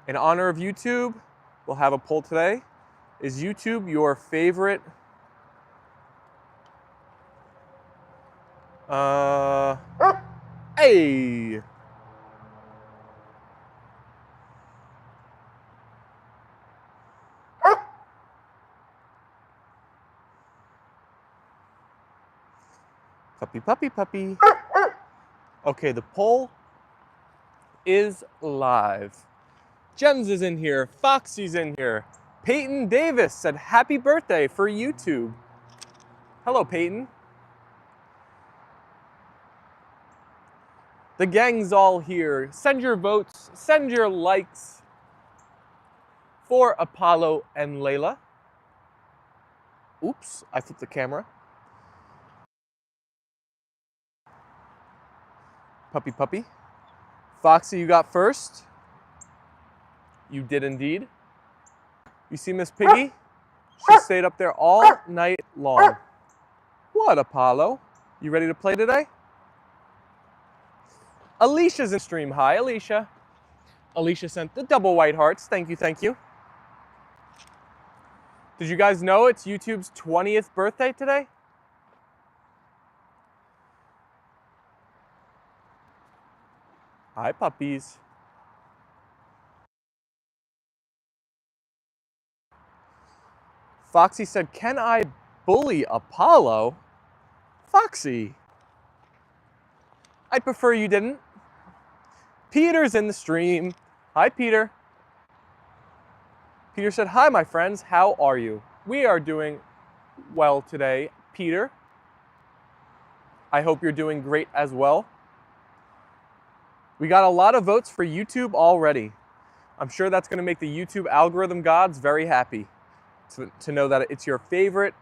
In honor of YouTube, we'll have a poll today. Is YouTube your favorite hey! Puppy, puppy, puppy. Okay, the poll is live. Gems is in here, Foxy's in here. Peyton Davis said happy birthday for YouTube. Hello, Peyton. The gang's all here. Send your votes, send your likes for Apollo and Leyla. Oops, I flipped the camera. Puppy, puppy. Foxy, you got first. You did indeed. You see Miss Piggy? She stayed up there all night long. What, Apollo? You ready to play today? Alicia's in stream. Hi, Alicia. Alicia sent the double white hearts. Thank you, thank you. Did you guys know it's YouTube's 20th birthday today? Hi, puppies. Foxy said, can I bully Apollo? Foxy. I'd prefer you didn't. Peter's in the stream. Hi, Peter. Peter said, hi, my friends. How are you? We are doing well today, Peter. I hope you're doing great as well. We got a lot of votes for YouTube already. I'm sure that's going to make the YouTube algorithm gods very happy to know that it's your favorite.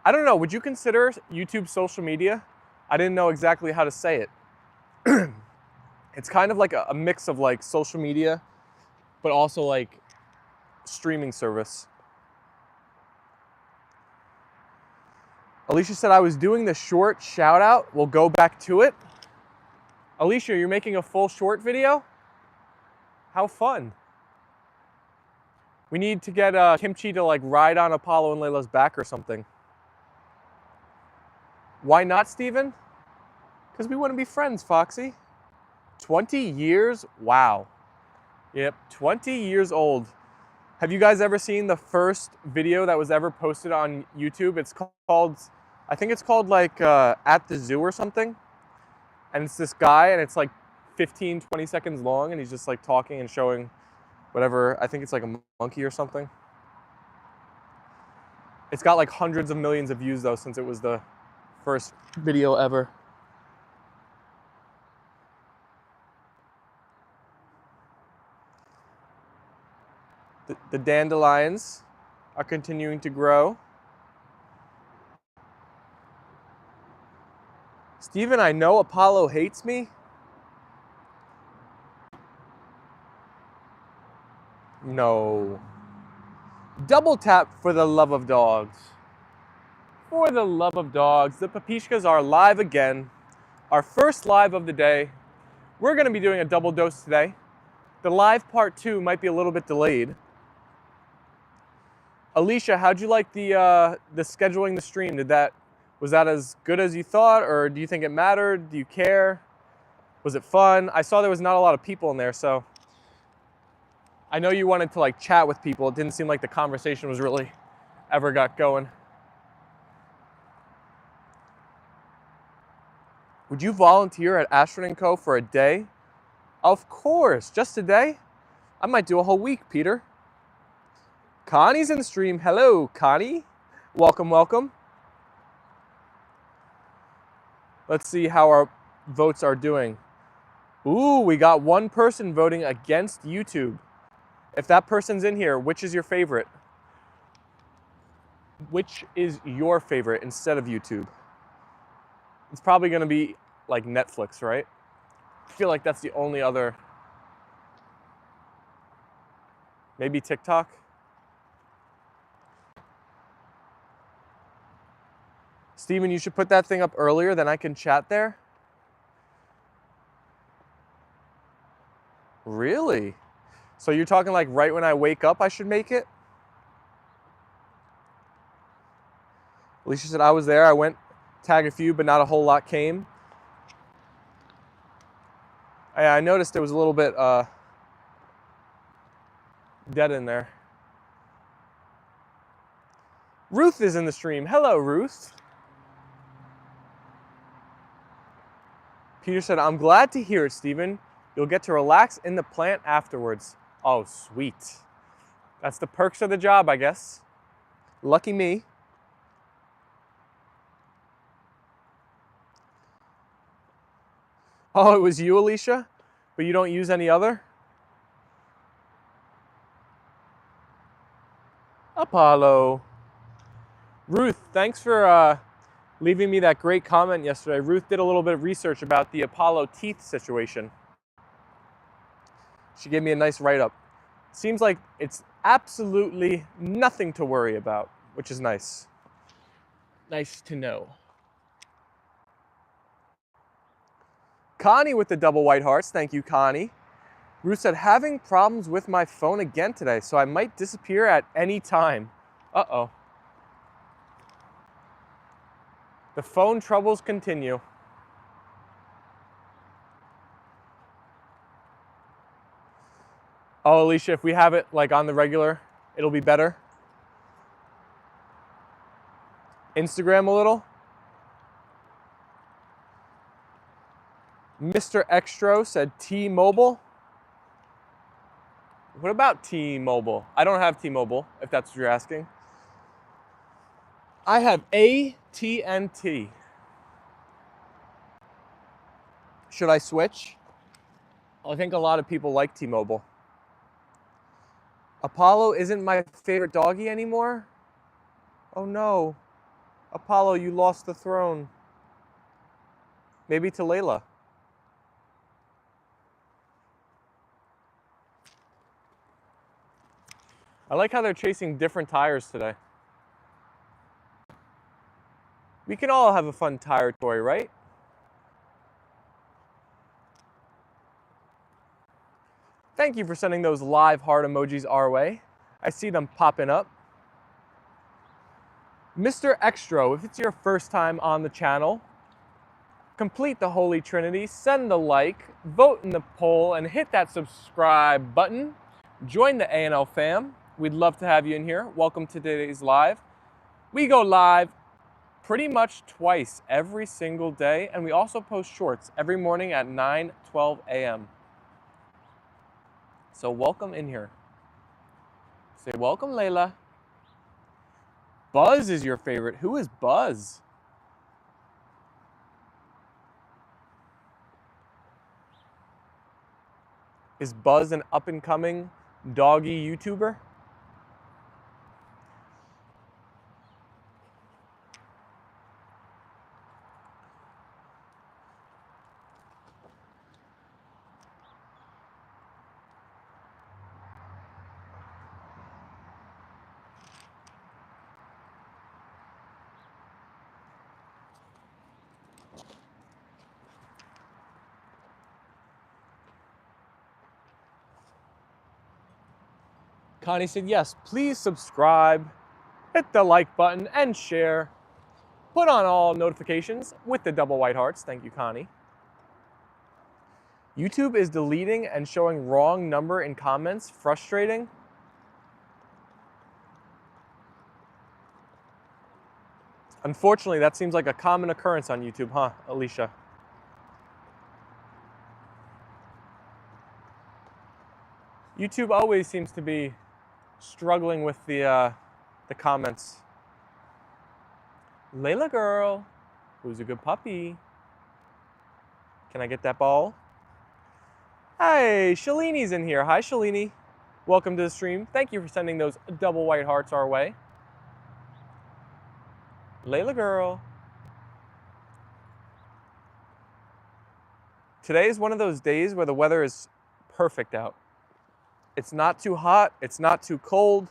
I don't know, would you consider YouTube social media? I didn't know exactly how to say it. It's kind of like a mix of like social media, but also like streaming service. Alicia said I was doing the short shout out. We'll go back to it. Alicia, you're making a full short video? How fun. We need to get Kimchi to like ride on Apollo and Leyla's back or something. Why not, Steven? Because we want to be friends, Foxy. 20 years? Wow. Yep, 20 years old. Have you guys ever seen the first video that was ever posted on YouTube? It's called, I think it's called like At the Zoo or something. And it's this guy and it's like 15, 20 seconds long and he's just like talking and showing whatever, I think it's like a monkey or something. It's got like hundreds of millions of views though since it was the first video ever. The dandelions are continuing to grow. Steven, I know Apollo hates me. No. Double tap for the love of dogs. For the love of dogs, the Papishkas are live again. Our first live of the day. We're going to be doing a double dose today. The live part 2 might be a little bit delayed. Alicia, how'd you like the scheduling the stream? Was that as good as you thought, or do you think it mattered? Do you care? Was it fun? I saw there was not a lot of people in there, so I know you wanted to like chat with people. It didn't seem like the conversation was really ever got going. Would you volunteer at Ashford & Co. for a day? Of course, just a day? I might do a whole week, Peter. Connie's in the stream. Hello, Connie. Welcome, welcome. Let's see how our votes are doing. Ooh, we got one person voting against YouTube. If that person's in here, which is your favorite? Which is your favorite instead of YouTube? It's probably going to be like Netflix, right? I feel like that's the only other. Maybe TikTok? Steven, you should put that thing up earlier, then I can chat there. Really? So you're talking like right when I wake up I should make it? Alicia said I was there. I went tag a few, but not a whole lot came. I noticed it was a little bit dead in there. Ruth is in the stream. Hello, Ruth. Peter said, I'm glad to hear it, Stephen. You'll get to relax in the plant afterwards. Oh, sweet. That's the perks of the job, I guess. Lucky me. Oh, it was you, Alicia? But you don't use any other? Apollo. Ruth, thanks for leaving me that great comment yesterday. Ruth did a little bit of research about the Apollo teeth situation. She gave me a nice write-up. Seems like it's absolutely nothing to worry about, which is nice. Nice to know. Connie with the double white hearts. Thank you, Connie. Ruth said, having problems with my phone again today, so I might disappear at any time. Uh-oh. The phone troubles continue. Oh, Alicia, if we have it like on the regular, it'll be better. Instagram a little. Mr. Extro said T-Mobile. What about T-Mobile? I don't have T-Mobile, if that's what you're asking. I have AT&T. Should I switch? I think a lot of people like T-Mobile. Apollo isn't my favorite doggy anymore? Oh no. Apollo, you lost the throne. Maybe to Leyla. I like how they're chasing different tires today. We can all have a fun tire toy, right? Thank you for sending those live heart emojis our way. I see them popping up. Mr. Extro, if it's your first time on the channel, complete the Holy Trinity, send a like, vote in the poll, and hit that subscribe button. Join the A&L fam. We'd love to have you in here. Welcome to today's live. We go live pretty much twice every single day, and we also post shorts every morning at 9:12 a.m. So welcome in here. Say welcome, Leyla. Buzz is your favorite. Who is Buzz? Is Buzz an up-and-coming doggy YouTuber? Connie said, yes, please subscribe, hit the like button, and share. Put on all notifications with the double white hearts. Thank you, Connie. YouTube is deleting and showing wrong number in comments. Frustrating. Unfortunately, that seems like a common occurrence on YouTube, huh, Alicia? YouTube always seems to be struggling with the comments. Leyla girl, who's a good puppy? Can I get that ball? Hey, Shalini's in here. Hi, Shalini. Welcome to the stream. Thank you for sending those double white hearts our way. Leyla girl. Today is one of those days where the weather is perfect out. It's not too hot, it's not too cold.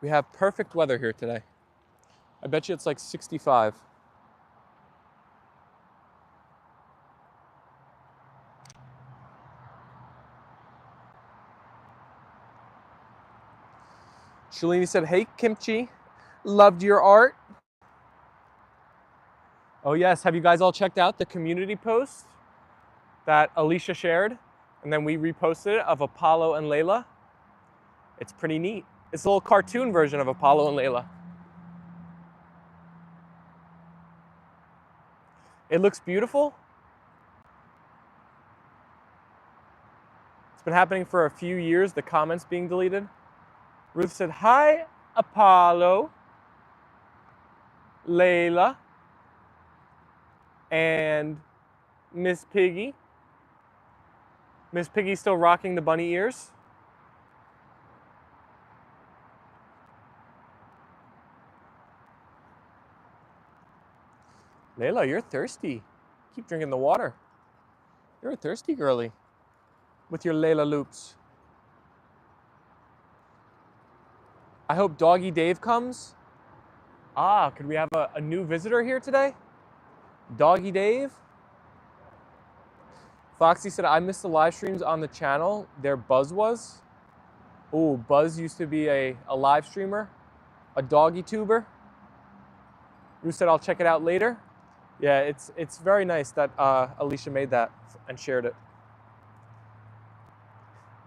We have perfect weather here today. I bet you it's like 65. Shalini said, hey, Kimchi, loved your art. Oh yes, have you guys all checked out the community post that Alicia shared? And then we reposted it of Apollo and Leyla. It's pretty neat. It's a little cartoon version of Apollo and Leyla. It looks beautiful. It's been happening for a few years, the comments being deleted. Ruth said, hi, Apollo, Leyla, and Miss Piggy. Miss Piggy still rocking the bunny ears. Leyla, you're thirsty. Keep drinking the water. You're a thirsty girly with your Leyla loops. I hope Doggy Dave comes. Ah, could we have a new visitor here today? Doggy Dave? Foxy said, I missed the live streams on the channel. There Buzz was. Oh, Buzz used to be a live streamer, a doggy tuber. Ruth said, I'll check it out later. Yeah, it's very nice that Alicia made that and shared it.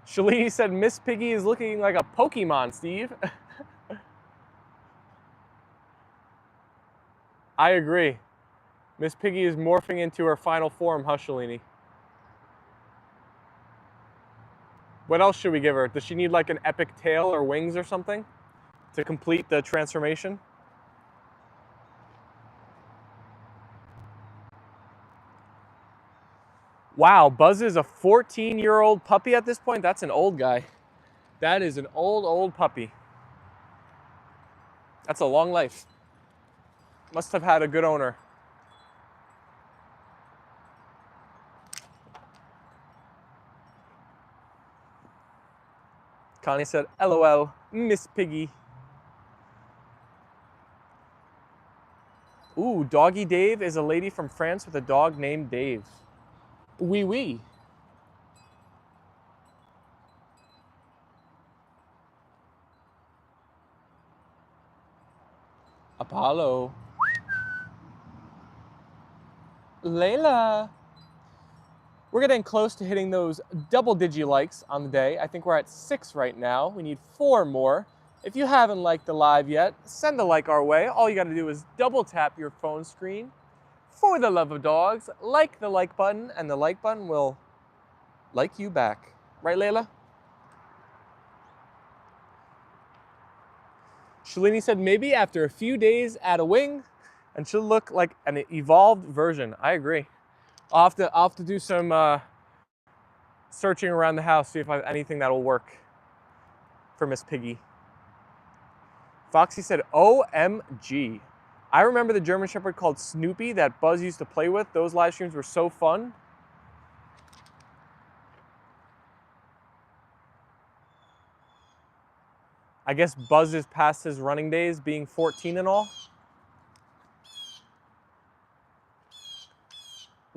Shalini said, Miss Piggy is looking like a Pokemon, Steve. I agree. Miss Piggy is morphing into her final form, huh, Shalini? What else should we give her? Does she need like an epic tail or wings or something to complete the transformation? Wow, Buzz is a 14-year-old puppy at this point? That's an old guy. That is an old puppy. That's a long life. Must have had a good owner. Connie said, LOL, Miss Piggy. Ooh, Doggy Dave is a lady from France with a dog named Dave. Oui, oui. Apollo. Leyla. We're getting close to hitting those double-digit likes on the day. I think we're at 6 right now. We need 4 more. If you haven't liked the live yet, send a like our way. All you got to do is double tap your phone screen. For the love of dogs, like the like button, and the like button will like you back. Right, Leyla? Shalini said maybe after a few days add a wing and she'll look like an evolved version. I agree. I'll have to do some searching around the house, see if I have anything that'll work for Miss Piggy. Foxy said, OMG. I remember the German Shepherd called Snoopy that Buzz used to play with. Those live streams were so fun. I guess Buzz is past his running days, being 14 and all.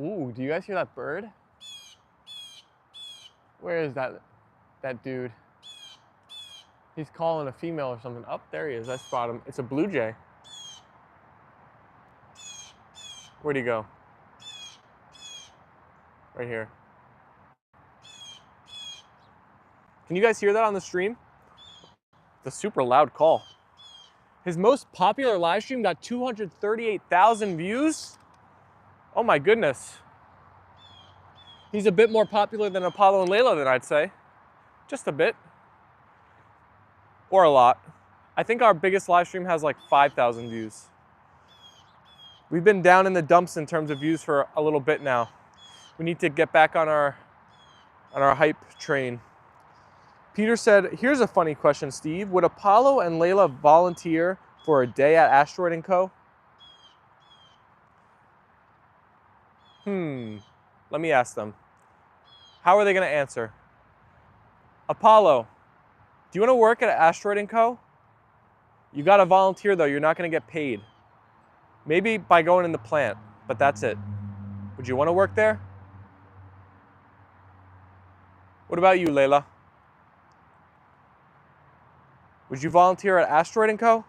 Ooh, do you guys hear that bird? Where is that dude? He's calling a female or something. Oh, there he is. I spot him. It's a blue jay. Where'd he go? Right here. Can you guys hear that on the stream? It's a super loud call. His most popular live stream got 238,000 views. Oh my goodness. He's a bit more popular than Apollo and Leyla, then I'd say. Just a bit. Or a lot. I think our biggest live stream has like 5,000 views. We've been down in the dumps in terms of views for a little bit now. We need to get back on our hype train. Peter said, here's a funny question, Steve. Would Apollo and Leyla volunteer for a day at Asteroid & Co? Let me ask them. How are they going to answer? Apollo, do you want to work at Asteroid & Co? You got to volunteer, though. You're not going to get paid. Maybe by going in the plant, but that's it. Would you want to work there? What about you, Leyla? Would you volunteer at Asteroid & Co?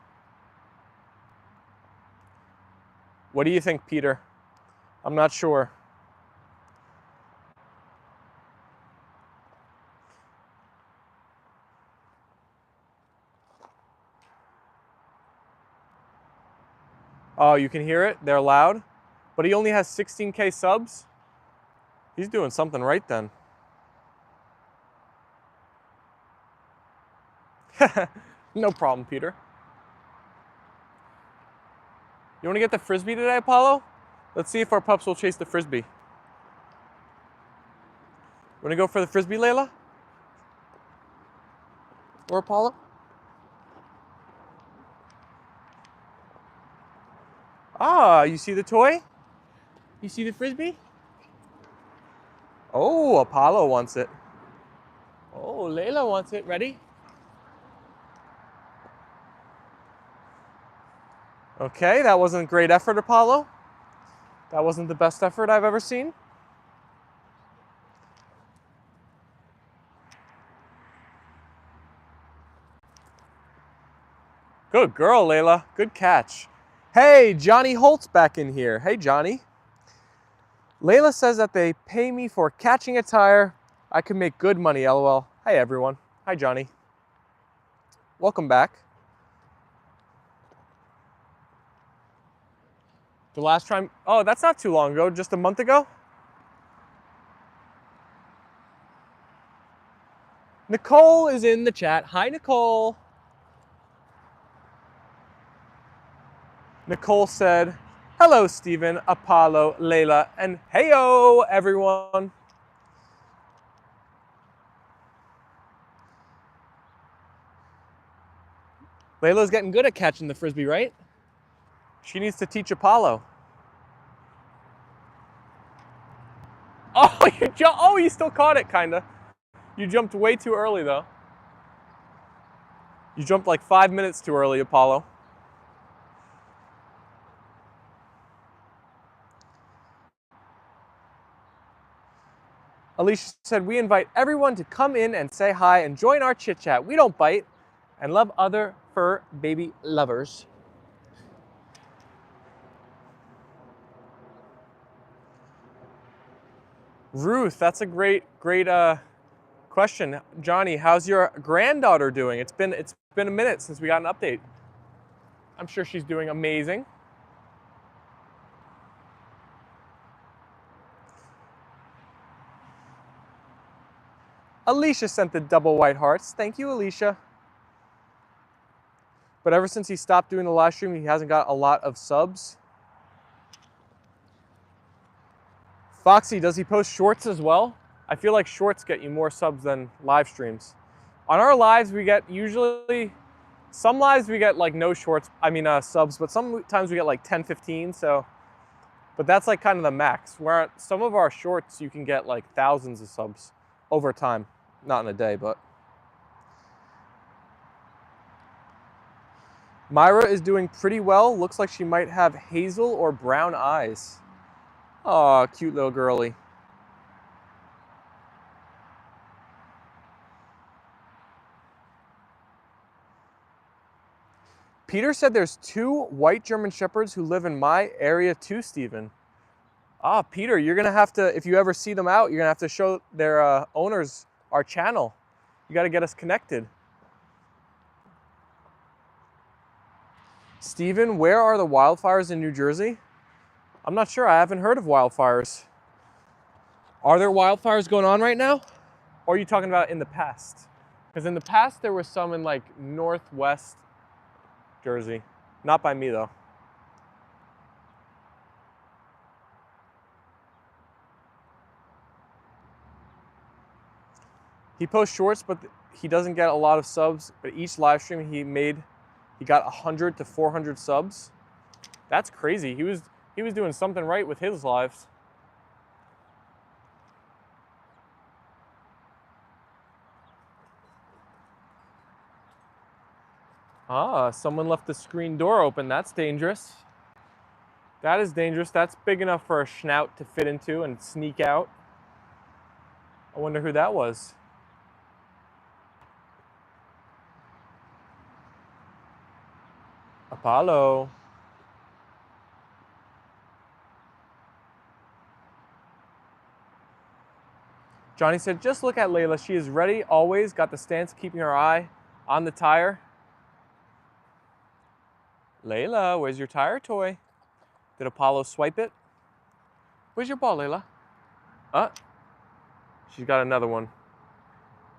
What do you think, Peter? I'm not sure. Oh, you can hear it? They're loud. But he only has 16K subs? He's doing something right then. No problem, Peter. You want to get the Frisbee today, Apollo? Let's see if our pups will chase the Frisbee. Want to go for the Frisbee, Leyla? Or Apollo? Ah, you see the toy? You see the Frisbee? Oh, Apollo wants it. Oh, Leyla wants it. Ready? Okay, that wasn't great effort, Apollo. That wasn't the best effort I've ever seen. Good girl, Leyla. Good catch. Hey, Johnny Holt's back in here. Hey, Johnny. Leyla says that they pay me for catching a tire. I can make good money, LOL. Hey, everyone. Hi, Johnny. Welcome back. The last time, oh, that's not too long ago, just a month ago. Nicole is in the chat. Hi, Nicole. Nicole said, hello, Stephen, Apollo, Leyla, and heyo, everyone. Layla's getting good at catching the Frisbee, right? She needs to teach Apollo. Oh, you still caught it, kinda. You jumped way too early, though. You jumped like 5 minutes too early, Apollo. Alicia said, we invite everyone to come in and say hi and join our chit chat. We don't bite and love other fur baby lovers. Ruth, that's a great question. Johnny, how's your granddaughter doing? It's been a minute since we got an update. I'm sure she's doing amazing. Alicia sent the double white hearts. Thank you, Alicia. But ever since he stopped doing the live stream, he hasn't got a lot of subs. Foxy, does he post shorts as well? I feel like shorts get you more subs than live streams. On our lives, we get usually, some lives we get like no shorts, subs, but sometimes we get like 10, 15, so. But that's like kind of the max. Where some of our shorts, you can get like thousands of subs over time. Not in a day, but. Myra is doing pretty well. Looks like she might have hazel or brown eyes. Aw, cute little girly. Peter said there's 2 white German Shepherds who live in my area too, Stephen. Ah, Peter, you're gonna have to, if you ever see them out, you're gonna have to show their owners our channel. You gotta get us connected. Stephen, where are the wildfires in New Jersey? I'm not sure, I haven't heard of wildfires. Are there wildfires going on right now? Or are you talking about in the past? Because in the past there was some in like northwest Jersey. Not by me though. He posts shorts, but he doesn't get a lot of subs. But each live stream he got 100 to 400 subs. That's crazy. He was doing something right with his lives. Ah, someone left the screen door open. That's dangerous. That is dangerous. That's big enough for a schnout to fit into and sneak out. I wonder who that was. Apollo. Johnny said, just look at Leyla. She is ready, always got the stance, keeping her eye on the tire. Leyla, where's your tire toy? Did Apollo swipe it? Where's your ball, Leyla? She's got another one.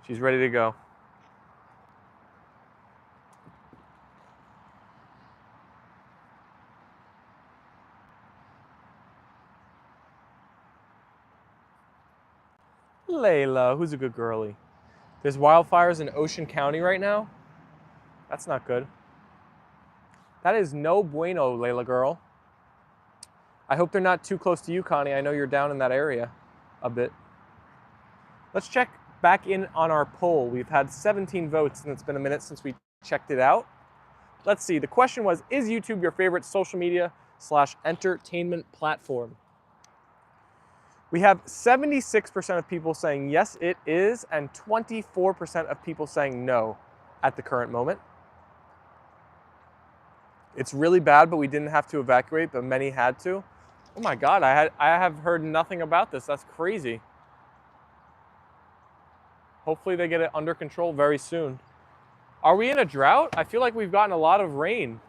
She's ready to go. Leyla, who's a good girlie? There's wildfires in Ocean County right now. That's not good. That is no bueno, Leyla girl. I hope they're not too close to you, Connie. I know you're down in that area a bit. Let's check back in on our poll. We've had 17 votes and it's been a minute since we checked it out. Let's see, the question was, is YouTube your favorite social media / entertainment platform? We have 76% of people saying yes, it is, and 24% of people saying no at the current moment. It's really bad, but we didn't have to evacuate, but many had to. Oh my God, I have heard nothing about this. That's crazy. Hopefully they get it under control very soon. Are we in a drought? I feel like we've gotten a lot of rain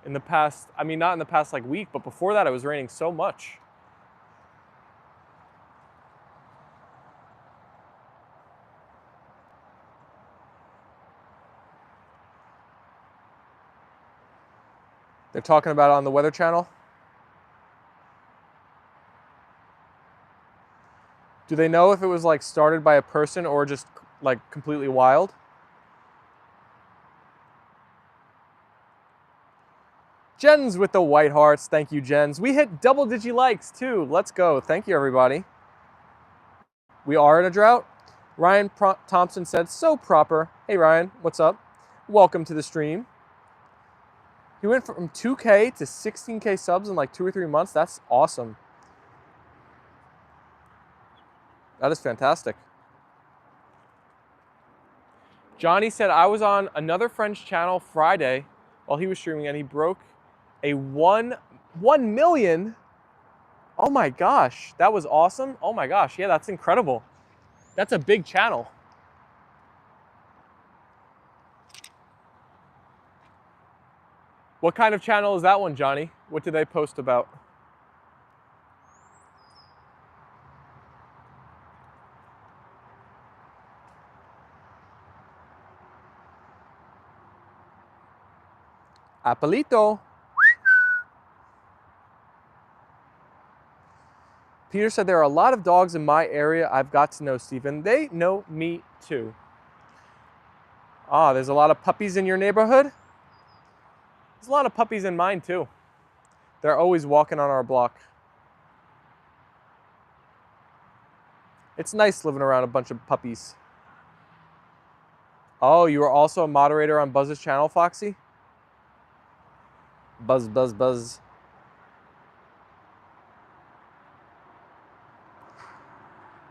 in the past, I mean, not in the past like week, but before that it was raining so much. They're talking about it on the Weather Channel. Do they know if it was like started by a person or just like completely wild? Jens with the white hearts. Thank you, Jens. We hit double-digit likes too. Let's go. Thank you, everybody. We are in a drought. Ryan Thompson said, so proper. Hey, Ryan, what's up? Welcome to the stream. He went from 2K to 16K subs in like 2 or 3 months. That's awesome. That is fantastic. Johnny said, I was on another friend's channel Friday while he was streaming and he broke a 1 million. Oh my gosh, that was awesome. Oh my gosh, yeah, that's incredible. That's a big channel. What kind of channel is that one, Johnny? What did they post about? Apolito. Peter said, there are a lot of dogs in my area. I've got to know, Stephen. They know me too. Ah, there's a lot of puppies in your neighborhood? There's a lot of puppies in mine too. They're always walking on our block. It's nice living around a bunch of puppies. Oh, you are also a moderator on Buzz's channel, Foxy? Buzz, buzz, buzz.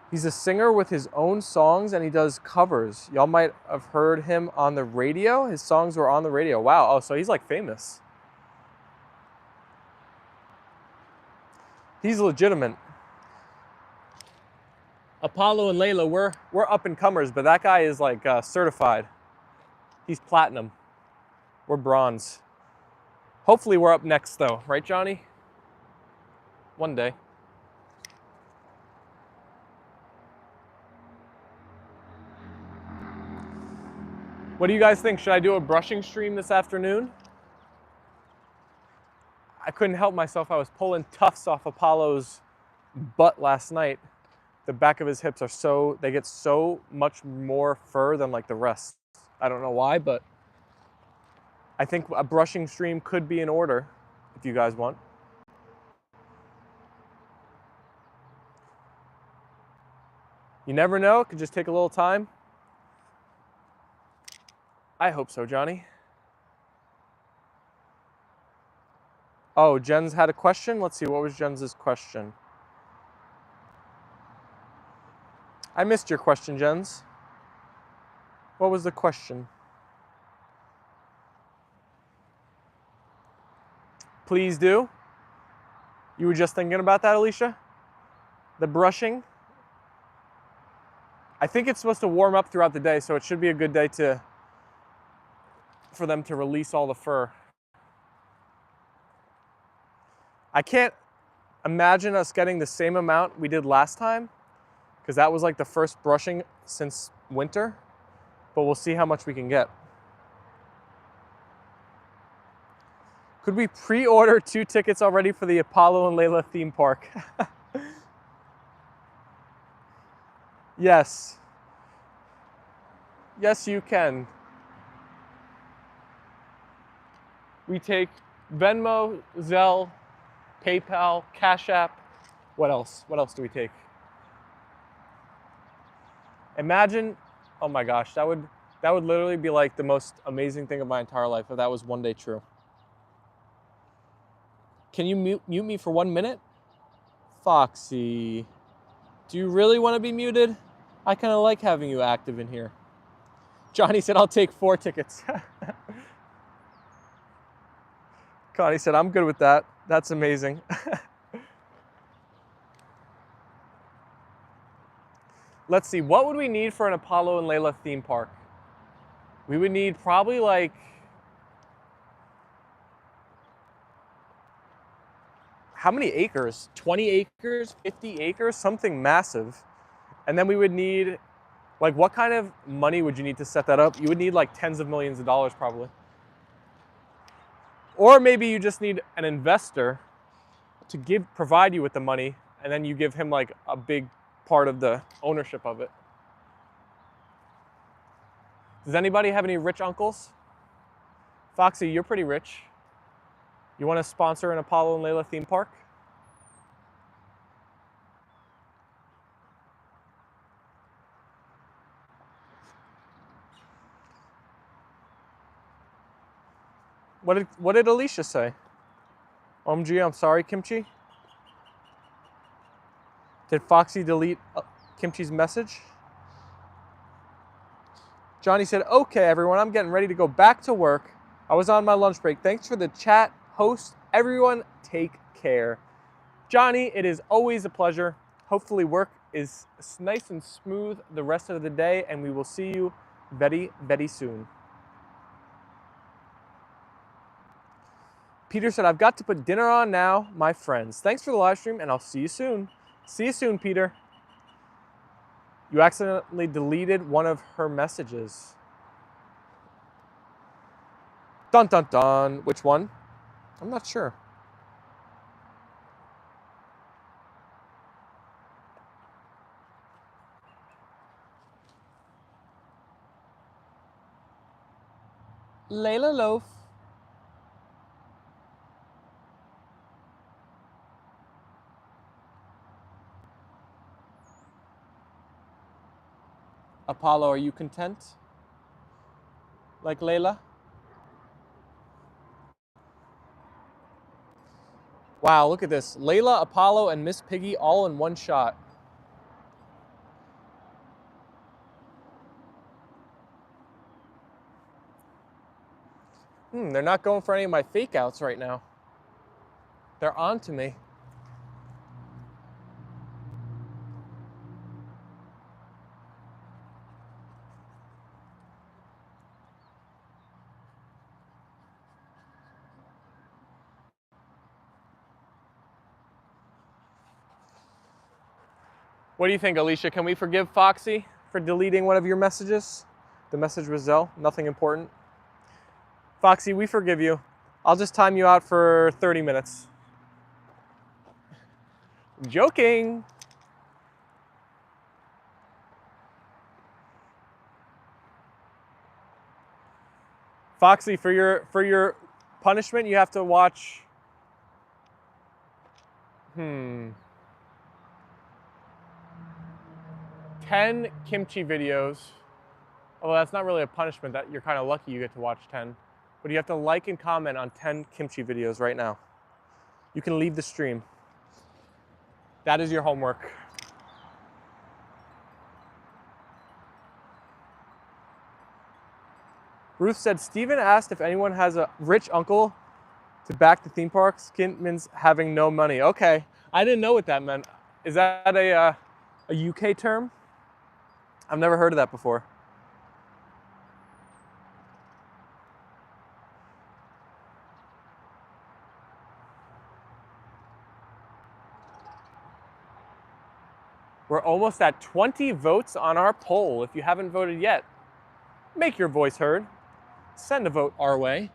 He's a singer with his own songs and he does covers. Y'all might have heard him on the radio. His songs were on the radio. Wow, oh, so he's like famous. He's legitimate. Apollo and Leyla, we're up and comers, but that guy is like certified. He's platinum. We're bronze. Hopefully we're up next though, right, Johnny? One day. What do you guys think? Should I do a brushing stream this afternoon? I couldn't help myself. I was pulling tufts off Apollo's butt last night. The back of his hips are they get so much more fur than like the rest. I don't know why, but I think a brushing stream could be in order if you guys want. You never know, it could just take a little time. I hope so, Johnny. Oh, Jens had a question? Let's see, what was Jens's question? I missed your question, Jens. What was the question? Please do. You were just thinking about that, Alicia? The brushing? I think it's supposed to warm up throughout the day, so it should be a good day for them to release all the fur. I can't imagine us getting the same amount we did last time, because that was like the first brushing since winter, but we'll see how much we can get. Could we pre-order 2 tickets already for the Apollo and Leyla theme park? Yes. Yes, you can. We take Venmo, Zelle, PayPal, Cash App. What else? What else do we take? Imagine, oh my gosh, that would literally be like the most amazing thing of my entire life if that was one day true. Can you mute me for 1 minute? Foxy, do you really want to be muted? I kind of like having you active in here. Johnny said, I'll take 4 tickets. Connie said, I'm good with that. That's amazing. Let's see, what would we need for an Apollo and Leyla theme park? We would need probably like, how many acres? 20 acres, 50 acres, something massive. And then we would need, like, what kind of money would you need to set that up? You would need like tens of millions of dollars probably. Or maybe you just need an investor to provide you with the money, and then you give him like a big part of the ownership of it. Does anybody have any rich uncles? Foxy, you're pretty rich. You want to sponsor an Apollo and Leyla theme park? What did Alicia say? OMG, I'm sorry, Kimchi. Did Foxy delete Kimchi's message? Johnny said, okay, everyone, I'm getting ready to go back to work. I was on my lunch break. Thanks for the chat, host. Everyone, take care. Johnny, it is always a pleasure. Hopefully work is nice and smooth the rest of the day, and we will see you very, very soon. Peter said, I've got to put dinner on now, my friends. Thanks for the live stream, and I'll see you soon. See you soon, Peter. You accidentally deleted one of her messages. Dun, dun, dun. Which one? I'm not sure. Leyla Loaf. Apollo, are you content? Like Leyla? Wow, look at this. Leyla, Apollo, and Miss Piggy all in one shot. They're not going for any of my fake outs right now. They're on to me. What do you think, Alicia? Can we forgive Foxy for deleting one of your messages? The message was Zelle, nothing important. Foxy, we forgive you. I'll just time you out for 30 minutes. I'm joking. Foxy, for your punishment, you have to watch 10 kimchi videos. Although that's not really a punishment, that you're kind of lucky you get to watch 10. But you have to like and comment on 10 kimchi videos right now. You can leave the stream. That is your homework. Ruth said, Steven asked if anyone has a rich uncle To back the theme parks, skint means having no money. Okay, I didn't know what that meant. Is that a UK term? I've never heard of that before. We're almost at 20 votes on our poll. If you haven't voted yet, make your voice heard. Send a vote our way.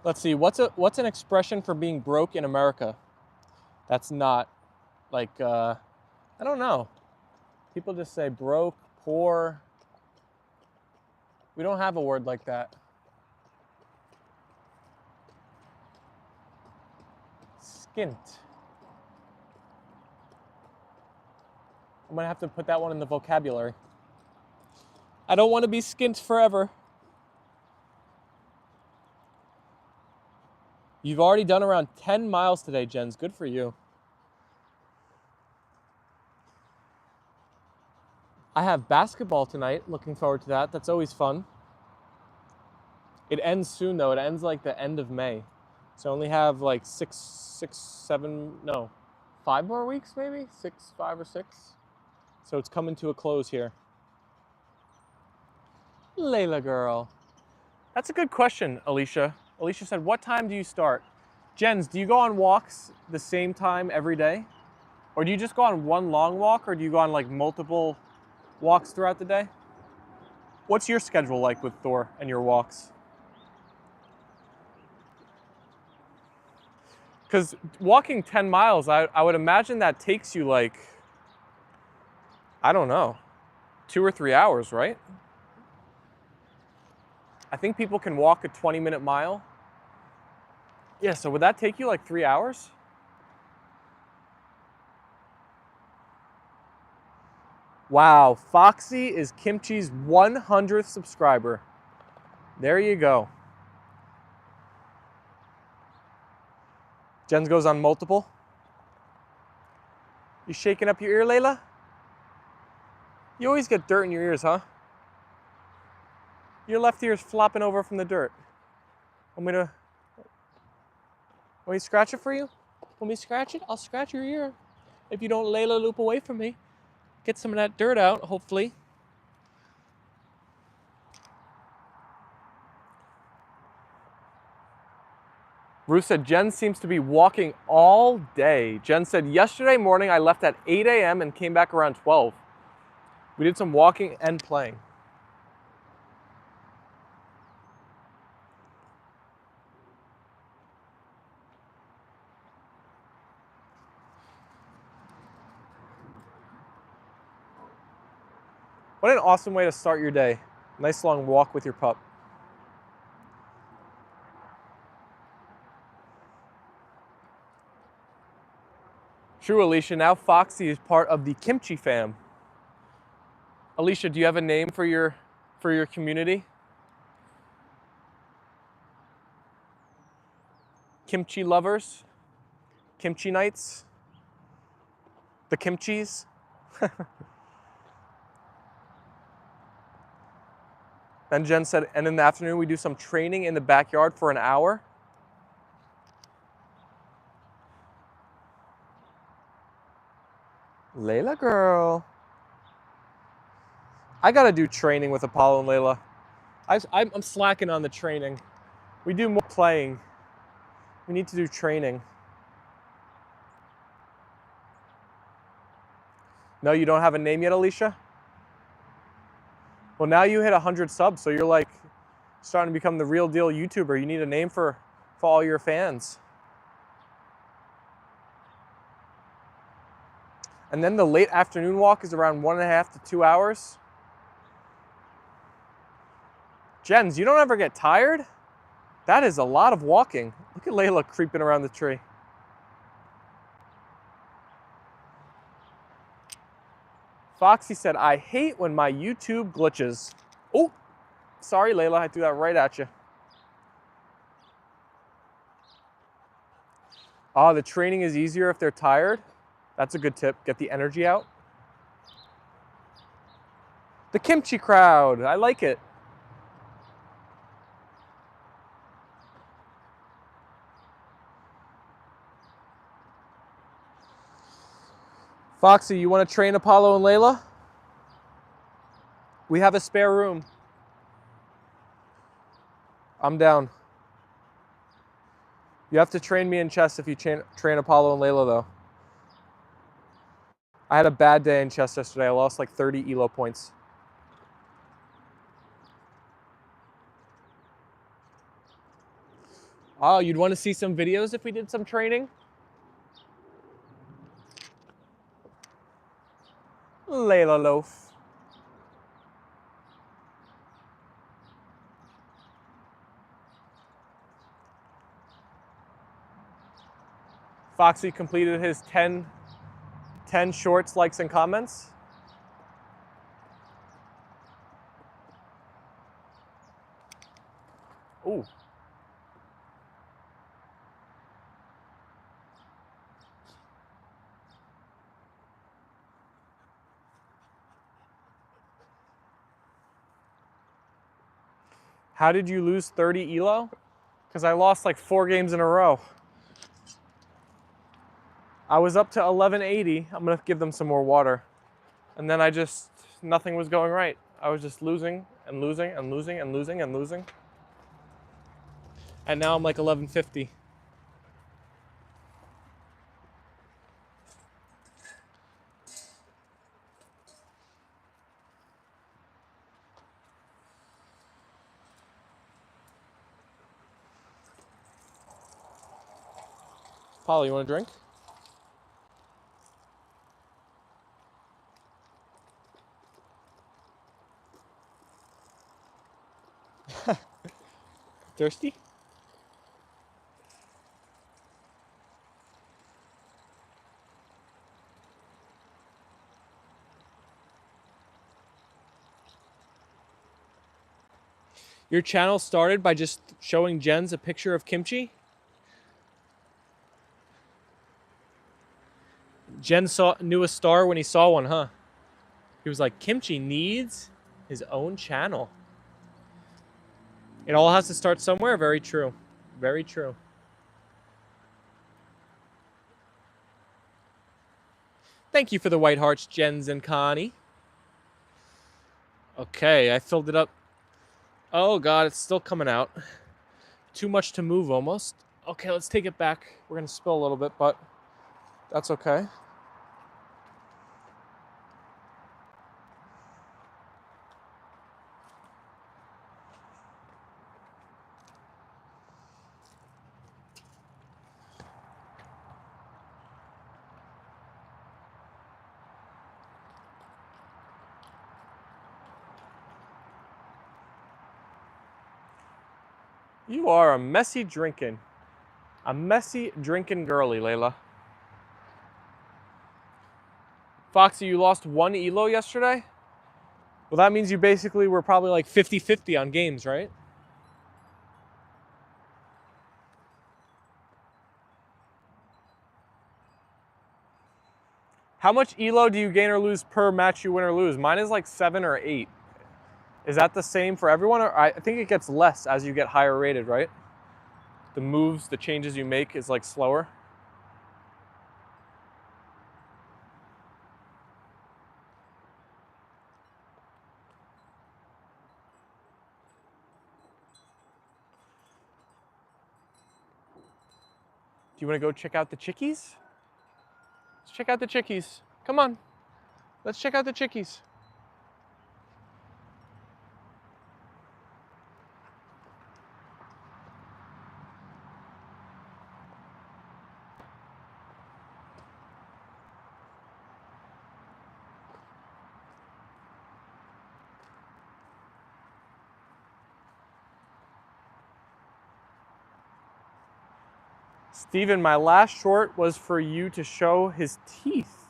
Let's see, what's an expression for being broke in America? That's not like, I don't know. People just say broke, poor. We don't have a word like that. Skint. I'm gonna have to put that one in the vocabulary. I don't want to be skint forever. You've already done around 10 miles today, Jens. Good for you. I have basketball tonight. Looking forward to that. That's always fun. It ends soon, though. It ends like the end of May. So I only have like 5 more weeks, maybe? 5 or 6. So it's coming to a close here. Leyla girl. That's a good question, Alicia. Alicia said, what time do you start? Jens, do you go on walks the same time every day? Or do you just go on one long walk, or do you go on like multiple walks throughout the day? What's your schedule like with Thor and your walks? Because walking 10 miles, I would imagine that takes you like, I don't know, 2 or 3 hours, right? I think people can walk a 20-minute mile. Yeah, so would that take you like 3 hours? Wow, Foxy is Kimchi's 100th subscriber. There you go. Jens goes on multiple. You shaking up your ear, Leyla? You always get dirt in your ears, huh? Your left ear's flopping over from the dirt. Want me to scratch it for you? Want me to scratch it? I'll scratch your ear. If you don't Leyla loop away from me. Get some of that dirt out, hopefully. Ruth said, Jen seems to be walking all day. Jen said, yesterday morning I left at 8 a.m. and came back around 12. We did some walking and playing. What an awesome way to start your day. Nice long walk with your pup. True, Alicia. Now Foxy is part of the Kimchi fam. Alicia, do you have a name for your community? Kimchi lovers? Kimchi nights? The Kimchis? Then Jen said, and in the afternoon we do some training in the backyard for an hour. Leyla girl. I gotta do training with Apollo and Leyla. I'm slacking on the training. We do more playing. We need to do training. No, you don't have a name yet, Alicia? Well, now you hit 100 subs, so you're like starting to become the real deal YouTuber. You need a name for all your fans. And then the late afternoon walk is around 1.5 to 2 hours. Jens, you don't ever get tired? That is a lot of walking. Look at Leyla creeping around the tree. Foxy said, I hate when my YouTube glitches. Oh, sorry, Leyla, I threw that right at you. Oh, the training is easier if they're tired. That's a good tip. Get the energy out. The kimchi crowd. I like it. Foxy, you want to train Apollo and Leyla? We have a spare room. I'm down. You have to train me in chess if you train Apollo and Leyla, though. I had a bad day in chess yesterday. I lost like 30 ELO points. Oh, you'd want to see some videos if we did some training? Leyla loaf. Foxy completed his 10 shorts, likes, and comments. Ooh. How did you lose 30 ELO? Because I lost like 4 games in a row. I was up to 1180. I'm gonna give them some more water. And then nothing was going right. I was just losing and losing and losing and losing and losing. And now I'm like 1150. Paul, you want a drink? Thirsty? Your channel started by just showing Jens a picture of kimchi? Jen knew a star when he saw one, huh? He was like, kimchi needs his own channel. It all has to start somewhere. Very true. Very true. Thank you for the white hearts, Jens and Connie. Okay, I filled it up. Oh God, it's still coming out. Too much to move almost. Okay, let's take it back. We're gonna spill a little bit, but that's okay. You are a messy drinking girly, Leyla. Foxy, you lost 1 ELO yesterday? Well, that means you basically were probably like 50-50 on games, right? How much ELO do you gain or lose per match you win or lose? Mine is like 7 or 8. Is that the same for everyone? Or I think it gets less as you get higher rated, right? The moves, the changes you make is like slower. Do you want to go check out the chickies? Let's check out the chickies. Come on. Let's check out the chickies. Steven, my last short was for you to show his teeth.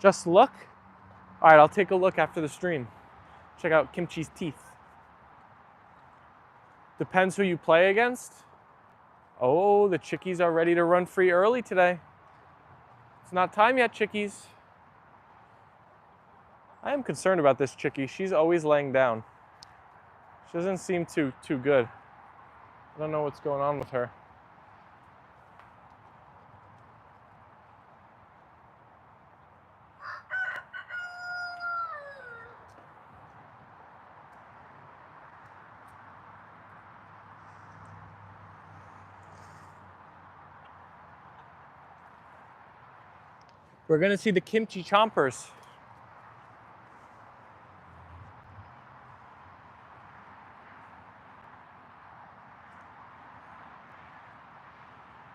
Just look. All right, I'll take a look after the stream. Check out Kimchi's teeth. Depends who you play against. Oh, the chickies are ready to run free early today. It's not time yet, chickies. I am concerned about this chickie. She's always laying down. She doesn't seem too good. I don't know what's going on with her. We're gonna see the kimchi chompers.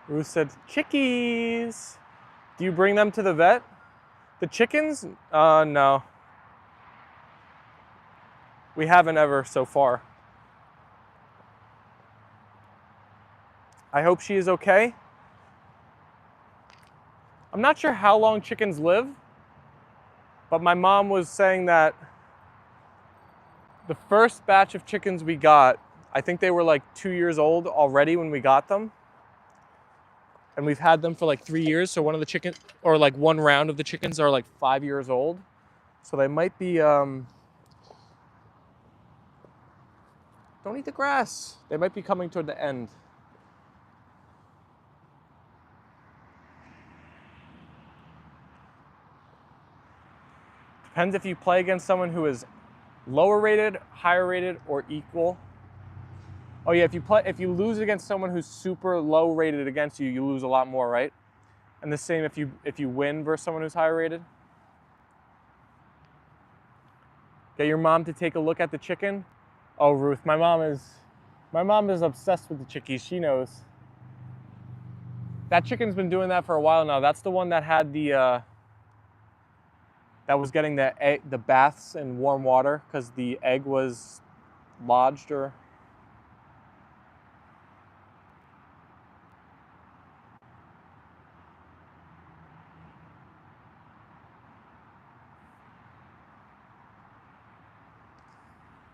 Ruth said, chickies. Do you bring them to the vet? The chickens? No. We haven't ever so far. I hope she is okay. I'm not sure how long chickens live, but my mom was saying that the first batch of chickens we got, I think they were like 2 years old already when we got them. And we've had them for like 3 years. So one of the chickens, or like one round of the chickens are like 5 years old. So they might be, don't eat the grass. They might be coming toward the end. Depends if you play against someone who is lower rated, higher rated, or equal. Oh yeah, if you lose against someone who's super low rated against you, you lose a lot more, right? And the same if you win versus someone who's higher rated. Get your mom to take a look at the chicken. Oh, Ruth, my mom is obsessed with the chickies. She knows. That chicken's been doing that for a while now. That's the one that had the that was getting the baths in warm water because the egg was lodged or.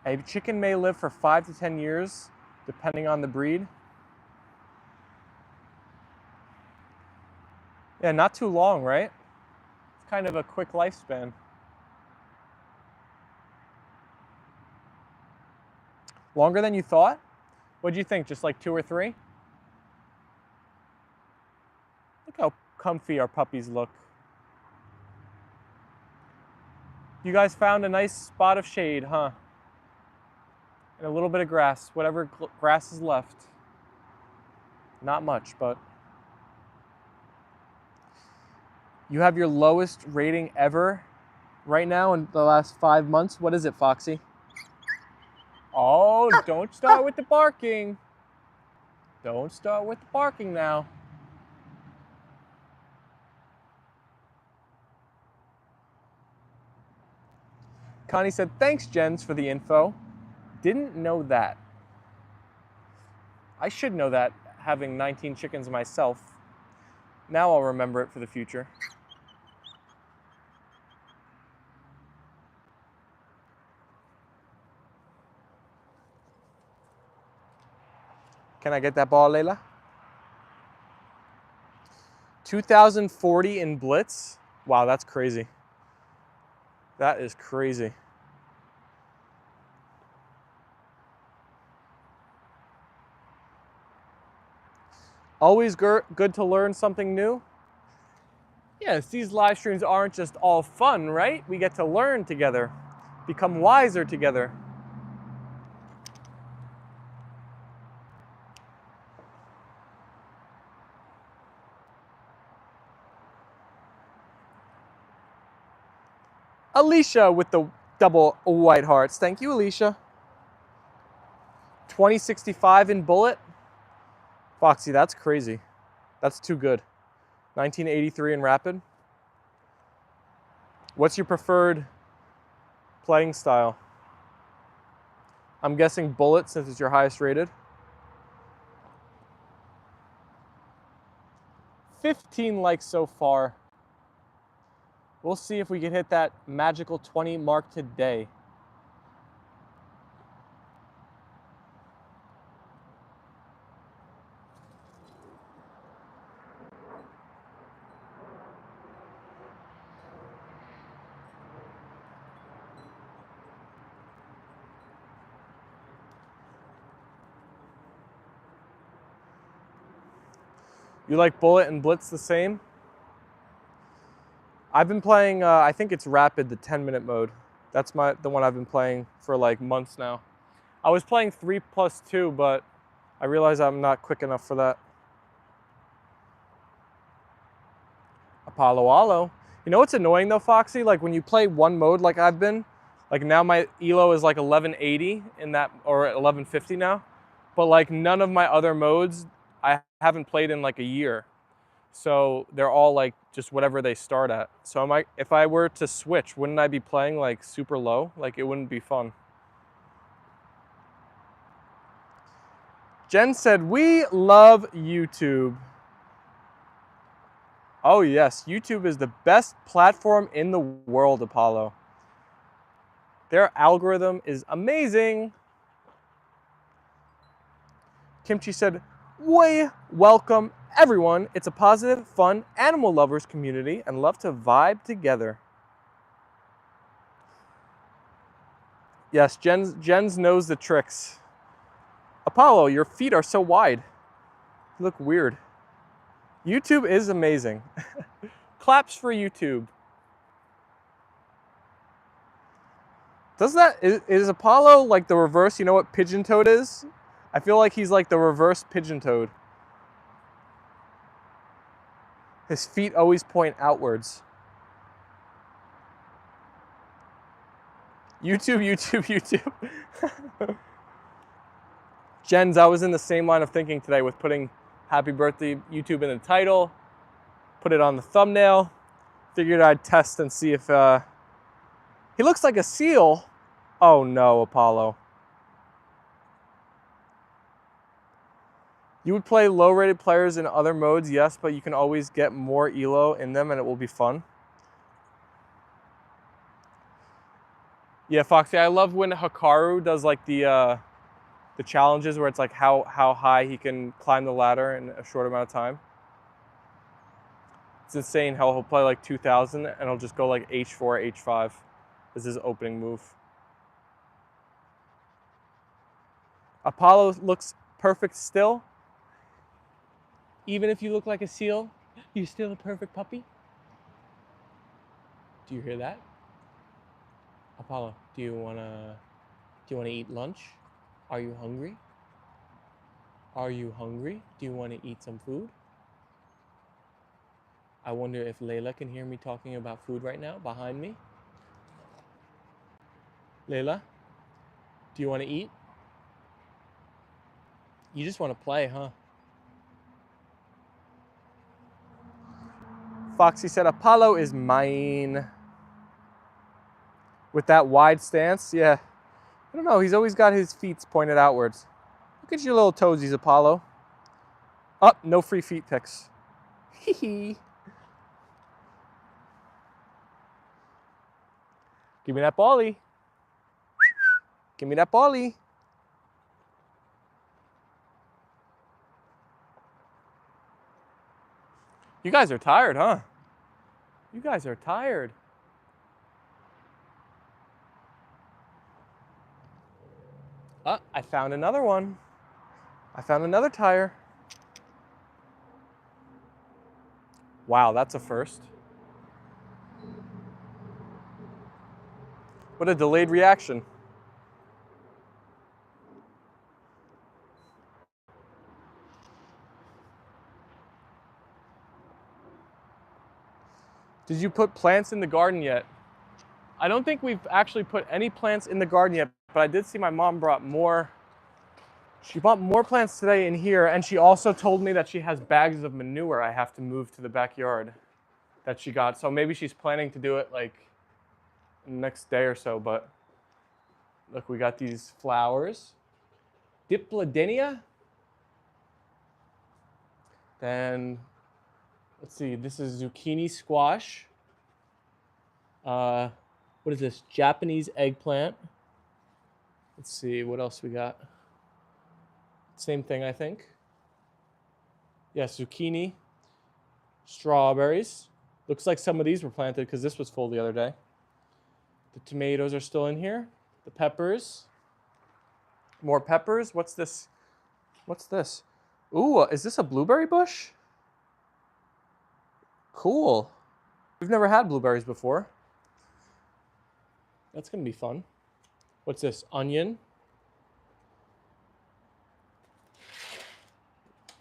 A chicken may live for 5 to 10 years, depending on the breed. Yeah, not too long, right? It's kind of a quick lifespan. Longer than you thought? What'd you think, just like 2 or 3? Look how comfy our puppies look. You guys found a nice spot of shade, huh? And a little bit of grass, whatever grass is left. Not much, but. You have your lowest rating ever right now in the last 5 months. What is it, Foxy? Oh, don't start with the barking. Don't start with the barking now. Connie said, thanks, Jens, for the info. Didn't know that. I should know that, having 19 chickens myself. Now I'll remember it for the future. Can I get that ball, Leyla? 2040 in Blitz? Wow, that's crazy. That is crazy. Always good to learn something new. Yes, these live streams aren't just all fun, right? We get to learn together, become wiser together. Alicia with the double white hearts. Thank you, Alicia. 2065 in Bullet. Foxy, that's crazy. That's too good. 1983 in Rapid. What's your preferred playing style? I'm guessing Bullet since it's your highest rated. 15 likes so far. We'll see if we can hit that magical 20 mark today. You like Bullet and Blitz the same? I've been playing, I think it's Rapid, the 10-minute mode. That's the one I've been playing for like months now. I was playing 3+2, but I realized I'm not quick enough for that. Apollo. You know what's annoying though, Foxy? Like when you play one mode like I've been, like now my elo is like 1180 in that, or 1150 now. But like none of my other modes I haven't played in like a year. So they're all like just whatever they start at. So if I were to switch, wouldn't I be playing like super low? Like it wouldn't be fun. Jen said, we love YouTube. Oh yes, YouTube is the best platform in the world, Apollo. Their algorithm is amazing. Kimchi said, we welcome everyone. It's a positive, fun, animal lovers community and love to vibe together. Yes, Jens knows the tricks. Apollo, your feet are so wide. You look weird. YouTube is amazing. Claps for YouTube. Is Apollo like the reverse? You know what pigeon toad is? I feel like he's like the reverse pigeon toad. His feet always point outwards. YouTube. Jens, I was in the same line of thinking today with putting happy birthday YouTube in the title, put it on the thumbnail. Figured I'd test and see if, he looks like a seal. Oh no, Apollo. You would play low-rated players in other modes, yes, but you can always get more elo in them and it will be fun. Yeah, Foxy, I love when Hikaru does like the challenges where it's like how high he can climb the ladder in a short amount of time. It's insane how he'll play like 2000 and he'll just go like H4, H5 as his opening move. Apollo looks perfect still. Even if you look like a seal, you're still a perfect puppy. Do you hear that? Apollo, do you wanna eat lunch? Are you hungry? Are you hungry? Do you want to eat some food? I wonder if Leyla can hear me talking about food right now behind me. Leyla, do you want to eat? You just want to play, huh? Foxy said, Apollo is mine. With that wide stance, yeah. I don't know, he's always got his feet pointed outwards. Look at your little toesies, Apollo. Oh, no free feet pics. Hee hee. Give me that ballie. Give me that ballie. You guys are tired, huh? You guys are tired. Oh, I found another one. I found another tire. Wow, that's a first. What a delayed reaction. Did you put plants in the garden yet? I don't think we've actually put any plants in the garden yet, but I did see my mom brought more. She bought more plants today in here, and she also told me that she has bags of manure I have to move to the backyard that she got. So maybe she's planning to do it like next day or so, but look, we got these flowers. Diplodenia. Then, let's see, this is zucchini squash. What is this? Japanese eggplant. Let's see, what else we got? Same thing, I think. Yes, zucchini. Strawberries. Looks like some of these were planted because this was full the other day. The tomatoes are still in here. The peppers. More peppers. What's this? What's this? Ooh, is this a blueberry bush? Cool. We've never had blueberries before. That's gonna be fun. What's this? Onion.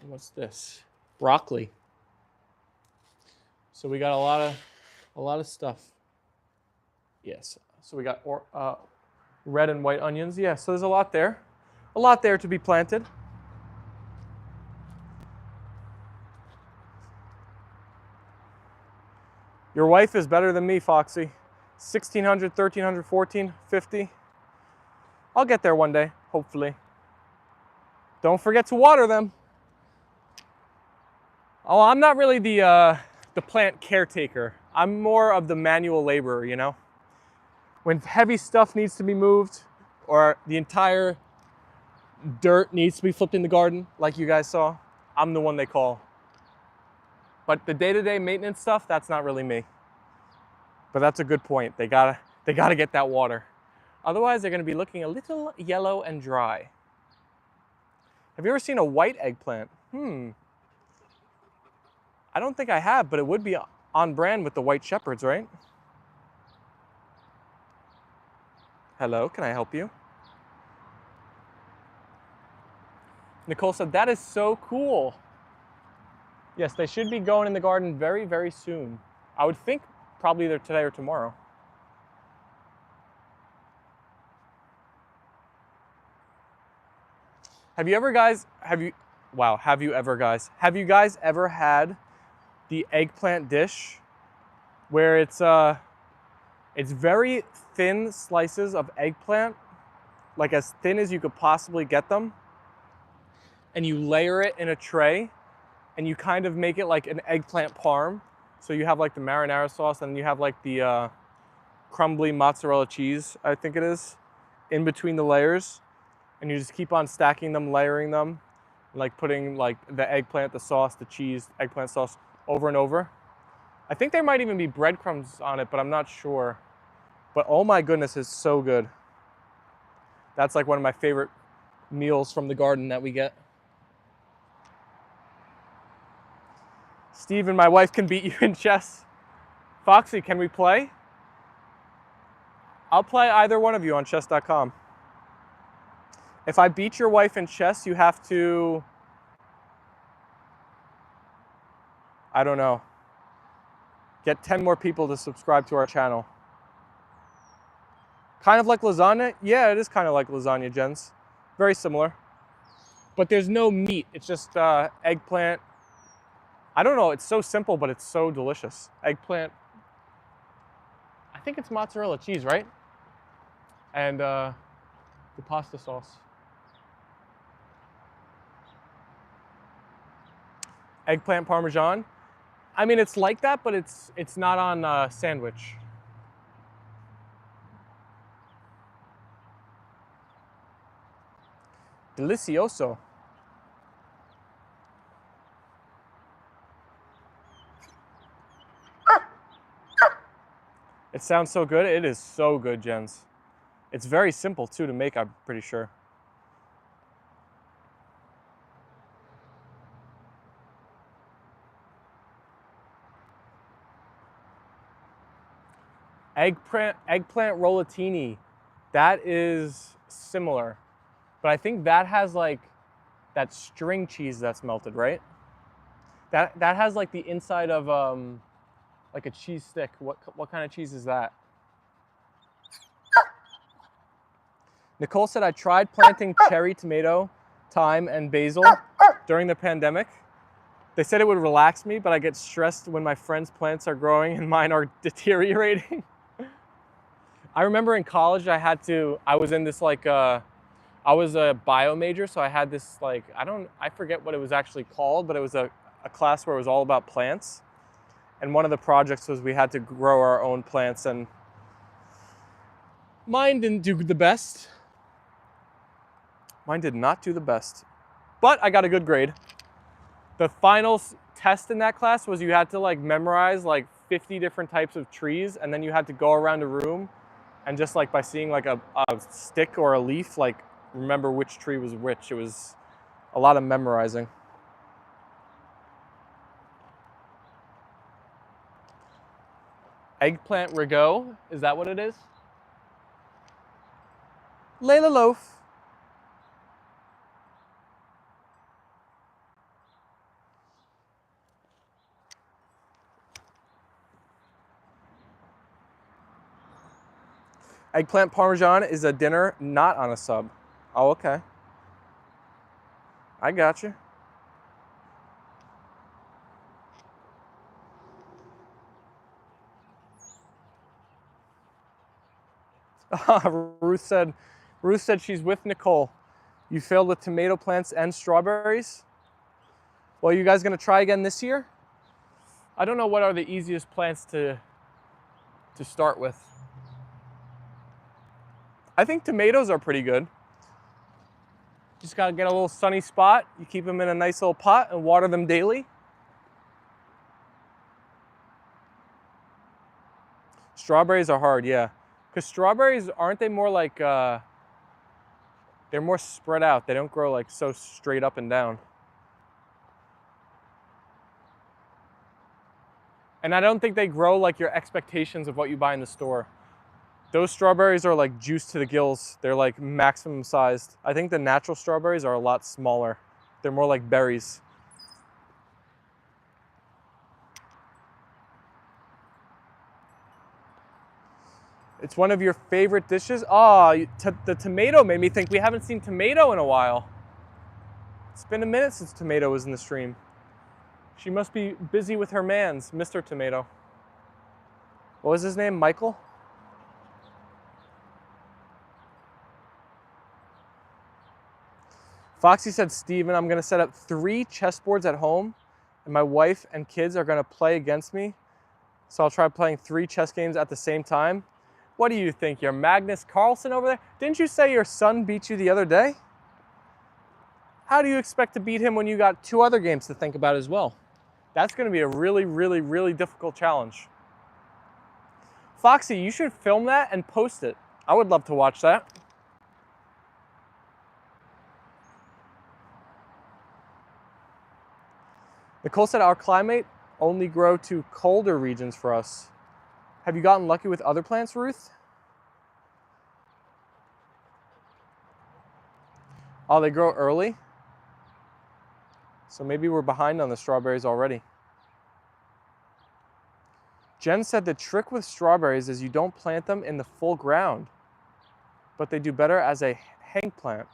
What's this? Broccoli. So we got a lot of stuff. Yes. So we got red and white onions. Yeah. So there's a lot there. A lot there to be planted. Your wife is better than me, Foxy. 1,600, 1,300, 1,450. I'll get there one day, hopefully. Don't forget to water them. Oh, I'm not really the plant caretaker. I'm more of the manual laborer, you know? When heavy stuff needs to be moved or the entire dirt needs to be flipped in the garden, like you guys saw, I'm the one they call. But the day-to-day maintenance stuff, that's not really me. But that's a good point. They gotta get that water. Otherwise, they're gonna be looking a little yellow and dry. Have you ever seen a white eggplant? I don't think I have, but it would be on brand with the white shepherds, right? Hello, can I help you? Nicole said, that is so cool. Yes, they should be going in the garden very, very soon. I would think probably either today or tomorrow. Have you guys ever had the eggplant dish where it's very thin slices of eggplant, like as thin as you could possibly get them, and you layer it in a tray and you kind of make it like an eggplant parm. So you have like the marinara sauce and you have like the crumbly mozzarella cheese, I think it is, in between the layers. And you just keep on stacking them, layering them, like putting like the eggplant, the sauce, the cheese, eggplant sauce over and over. I think there might even be breadcrumbs on it, but I'm not sure. But oh my goodness, it's so good. That's like one of my favorite meals from the garden that we get. Steve and my wife can beat you in chess. Foxy, can we play? I'll play either one of you on chess.com. If I beat your wife in chess, you have to, I don't know, get 10 more people to subscribe to our channel. Kind of like lasagna? Yeah, it is kind of like lasagna, Jens. Very similar. But there's no meat. It's just eggplant. I don't know, it's so simple, but it's so delicious. Eggplant. I think it's mozzarella cheese, right? And the pasta sauce. Eggplant parmesan. I mean, it's like that, but it's not on a sandwich. Delicioso. It sounds so good. It is so good, Jens. It's very simple too to make, I'm pretty sure. Eggplant rollatini, that is similar, but I think that has like that string cheese that's melted, right? That has like the inside of like a cheese stick. What kind of cheese is that? Nicole said, I tried planting cherry, tomato, thyme, and basil during the pandemic. They said it would relax me, but I get stressed when my friends' plants are growing and mine are deteriorating. I remember in college I was in this like, I was a bio major, so I had this like, I forget what it was actually called, but it was a class where it was all about plants. And one of the projects was we had to grow our own plants, and mine didn't do the best. Mine did not do the best, but I got a good grade. The final test in that class was you had to like memorize like 50 different types of trees, and then you had to go around a room and just like by seeing like a stick or a leaf, like remember which tree was which. It was a lot of memorizing. Eggplant rigot, is that what it is? Leyla loaf. Eggplant parmesan is a dinner, not on a sub. Oh, okay. I got you. Ruth said she's with Nicole. You failed with tomato plants and strawberries? Well, you guys gonna try again this year? I don't know what are the easiest plants to start with. I think tomatoes are pretty good. Just gotta get a little sunny spot. You keep them in a nice little pot and water them daily. Strawberries are hard, yeah. Because strawberries, aren't they more like, they're more spread out. They don't grow like so straight up and down. And I don't think they grow like your expectations of what you buy in the store. Those strawberries are like juice to the gills. They're like maximum sized. I think the natural strawberries are a lot smaller. They're more like berries. It's one of your favorite dishes? Oh, the tomato made me think we haven't seen tomato in a while. It's been a minute since tomato was in the stream. She must be busy with her mans, Mr. Tomato. What was his name, Michael? Foxy said, Steven, I'm gonna set up 3 chessboards at home and my wife and kids are gonna play against me. So I'll try playing 3 chess games at the same time. What do you think, you're Magnus Carlsen over there? Didn't you say your son beat you the other day? How do you expect to beat him when you got 2 other games to think about as well? That's gonna be a really, really, really difficult challenge. Foxy, you should film that and post it. I would love to watch that. Nicole said our climate only grow to colder regions for us. Have you gotten lucky with other plants, Ruth? Oh, they grow early? So maybe we're behind on the strawberries already. Jen said the trick with strawberries is you don't plant them in the full ground, but they do better as a hang plant.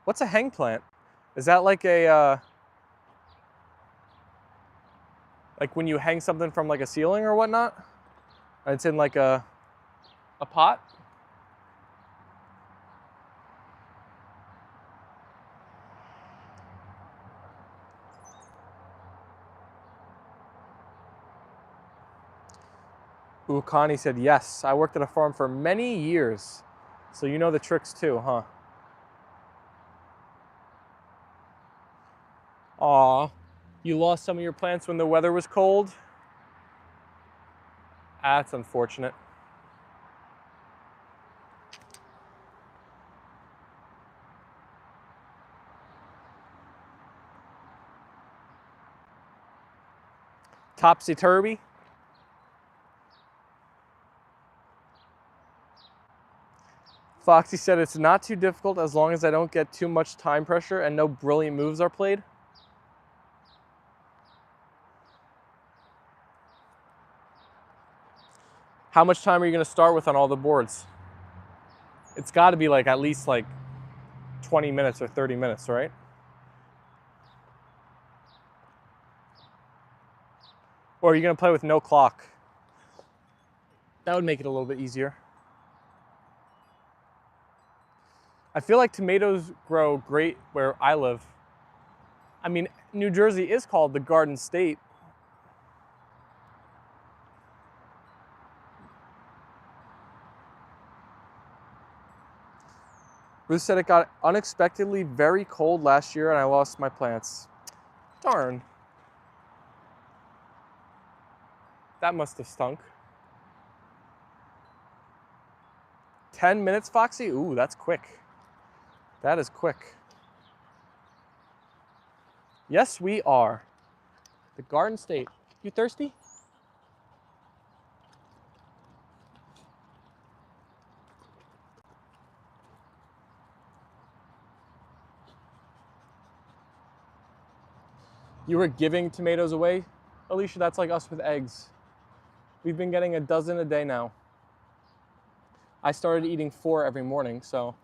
What's a hang plant? Is that like a, like when you hang something from like a ceiling or whatnot? And it's in like a pot? Ooh, Connie said, yes, I worked at a farm for many years. So you know the tricks too, huh? Aw, you lost some of your plants when the weather was cold? That's unfortunate. Topsy-turvy. Foxy said it's not too difficult as long as I don't get too much time pressure and no brilliant moves are played. How much time are you going to start with on all the boards? It's got to be like at least like 20 minutes or 30 minutes, right? Or are you going to play with no clock? That would make it a little bit easier. I feel like tomatoes grow great where I live. I mean, New Jersey is called the Garden State. Ruth said it got unexpectedly very cold last year and I lost my plants. Darn. That must have stunk. 10 minutes, Foxy? Ooh, that's quick. That is quick. Yes, we are. The Garden State. You thirsty? You were giving tomatoes away? Alicia, that's like us with eggs. We've been getting a dozen a day now. I started eating 4 every morning, so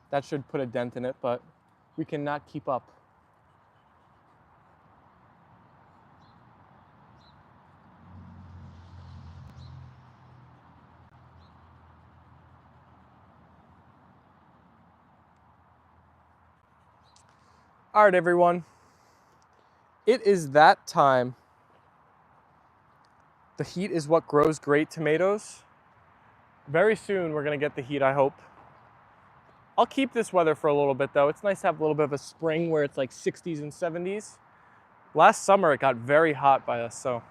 that should put a dent in it, but we cannot keep up. All right, everyone. It is that time. The heat is what grows great tomatoes. Very soon, we're gonna get the heat, I hope. I'll keep this weather for a little bit, though. It's nice to have a little bit of a spring where it's like 60s and 70s. Last summer, it got very hot by us, so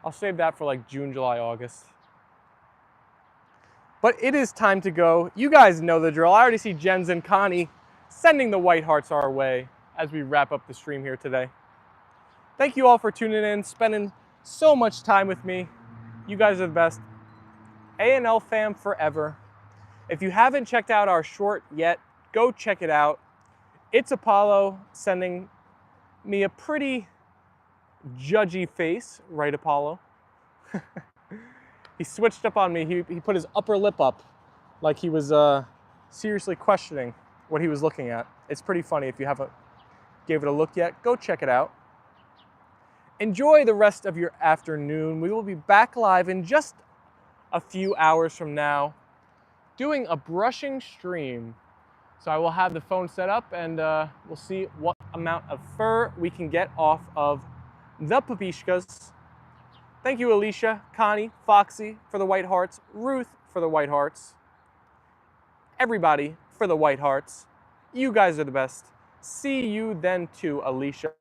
I'll save that for like June, July, August. But it is time to go. You guys know the drill. I already see Jens and Connie sending the white hearts our way as we wrap up the stream here today. Thank you all for tuning in, spending so much time with me. You guys are the best. A&L fam forever. If you haven't checked out our short yet, go check it out. It's Apollo sending me a pretty judgy face, right, Apollo? He switched up on me. He put his upper lip up like he was seriously questioning what he was looking at. It's pretty funny. If you haven't gave it a look yet, go check it out. Enjoy the rest of your afternoon. We will be back live in just a few hours from now doing a brushing stream. So I will have the phone set up and we'll see what amount of fur we can get off of the Puppies. Thank you, Alicia, Connie, Foxy for the white hearts, Ruth for the white hearts, everybody for the white hearts. You guys are the best. See you then too, Alicia.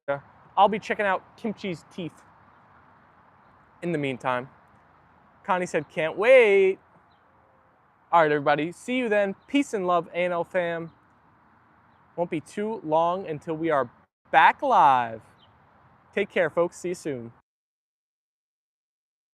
I'll be checking out Kimchi's teeth in the meantime. Connie said, can't wait. All right, everybody. See you then. Peace and love, A&L fam. Won't be too long until we are back live. Take care, folks. See you soon.